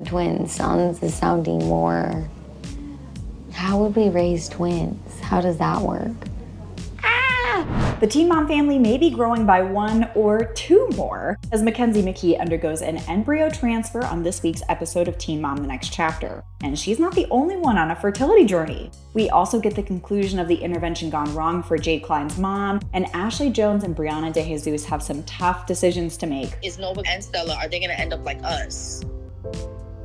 twins is sounding more, how would we raise twins? How does that work? The Teen Mom family may be growing by 1 or 2 more as Mackenzie McKee undergoes an embryo transfer on this week's episode of Teen Mom The Next Chapter. And she's not the only one on a fertility journey. We also get the conclusion of the intervention gone wrong for Jade Cline's mom, and Ashley Jones and Briana DeJesus have some tough decisions to make. Is Nova and Stella, are they gonna end up like us?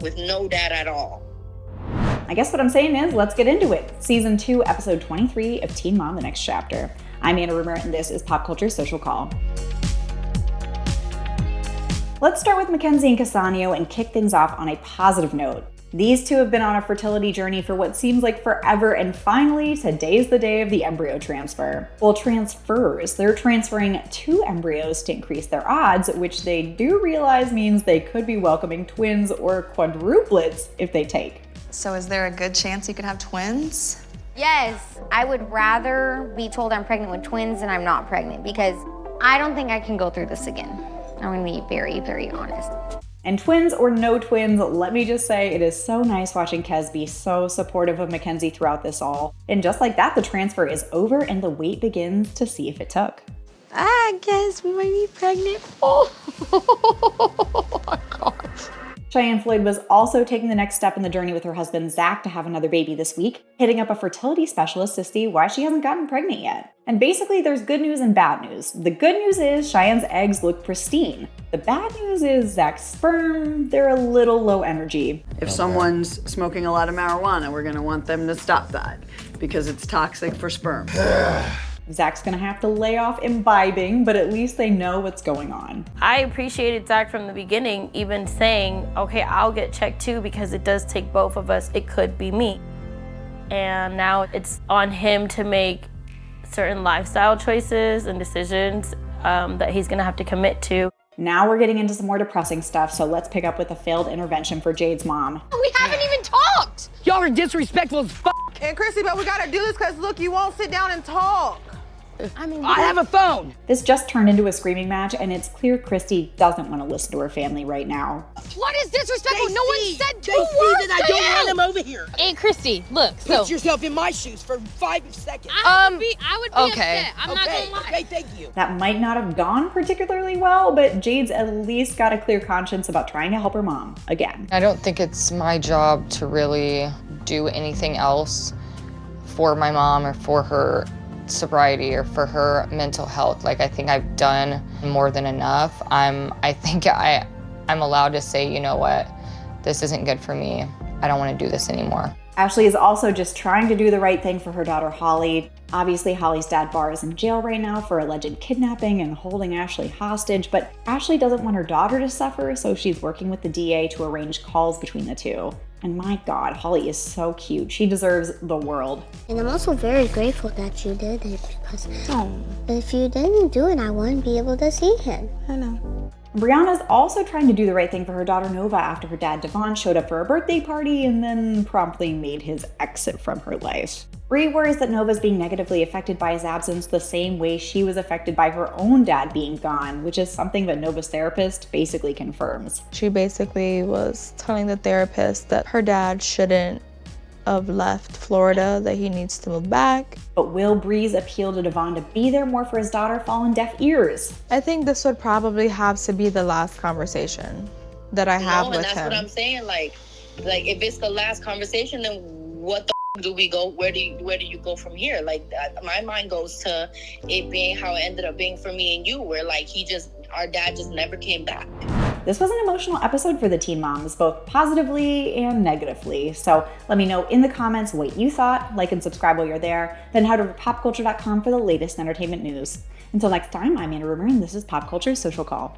With no dad at all? I guess what I'm saying is, let's get into it. Season 2, episode 23 of Teen Mom The Next Chapter. I'm Anna Rumor, and this is PopCulture Social Call. Let's start with Mackenzie and Khesanio and kick things off on a positive note. These two have been on a fertility journey for what seems like forever, and finally, today's the day of the embryo transfer. Well, transfers. They're transferring 2 embryos to increase their odds, which they do realize means they could be welcoming twins or quadruplets if they take. So is there a good chance you could have twins? Yes, I would rather be told I'm pregnant with twins than I'm not pregnant, because I don't think I can go through this again. I'm gonna be very, very honest. And twins or no twins, let me just say it is so nice watching Khez be so supportive of Mackenzie throughout this all. And just like that, the transfer is over and the wait begins to see if it took. I guess we might be pregnant. Oh my gosh. Cheyenne Floyd was also taking the next step in the journey with her husband Zach to have another baby this week, hitting up a fertility specialist to see why she hasn't gotten pregnant yet. And basically there's good news and bad news. The good news is Cheyenne's eggs look pristine. The bad news is Zach's sperm, they're a little low energy. If someone's smoking a lot of marijuana, we're gonna want them to stop that because it's toxic for sperm. Zach's gonna have to lay off imbibing, but at least they know what's going on. I appreciated Zach from the beginning, even saying, okay, I'll get checked too because it does take both of us. It could be me. And now it's on him to make certain lifestyle choices and decisions that he's gonna have to commit to. Now we're getting into some more depressing stuff, so let's pick up with a failed intervention for Jade's mom. We haven't even talked! Y'all are disrespectful as f***. And Chrissy, but we gotta do this because look, you won't sit down and talk. I have a phone. This just turned into a screaming match, and it's clear Christy doesn't want to listen to her family right now. What is disrespectful? No one said 2 They words see that I to don't you. want him over here. Hey, Christy, look, Put yourself in my shoes for 5 seconds. I would be okay. upset. I'm not gonna lie. Okay, thank you. That might not have gone particularly well, but Jade's at least got a clear conscience about trying to help her mom again. I don't think it's my job to really do anything else for my mom or for her sobriety or for her mental health. Like, I think I've done more than enough. I think I'm allowed to say, you know what, this isn't good for me. I don't want to do this anymore. Ashley is also just trying to do the right thing for her daughter Holly. Obviously, Holly's dad Bar is in jail right now for alleged kidnapping and holding Ashley hostage, but Ashley doesn't want her daughter to suffer, so she's working with the DA to arrange calls between the two. And my God, Holly is so cute. She deserves the world. And I'm also very grateful that you did it, because if you didn't do it, I wouldn't be able to see him. I know. Briana's also trying to do the right thing for her daughter Nova after her dad Devon showed up for a birthday party and then promptly made his exit from her life. Bri worries that Nova's being negatively affected by his absence the same way she was affected by her own dad being gone, which is something that Nova's therapist basically confirms. She basically was telling the therapist that her dad shouldn't have left Florida, that he needs to move back. But will Bri's appeal to Devon to be there more for his daughter fall on deaf ears? I think this would probably have to be the last conversation that I have with him. And that's what I'm saying. Like if it's the last conversation, then what the do we go? Where do you go from here? Like my mind goes to it being how it ended up being for me and you, where like our dad just never came back. This was an emotional episode for the teen moms, both positively and negatively. So let me know in the comments what you thought. Like and subscribe while you're there. Then head over to popculture.com for the latest entertainment news. Until next time, I'm Anna Rumor, and this is PopCulture Social Call.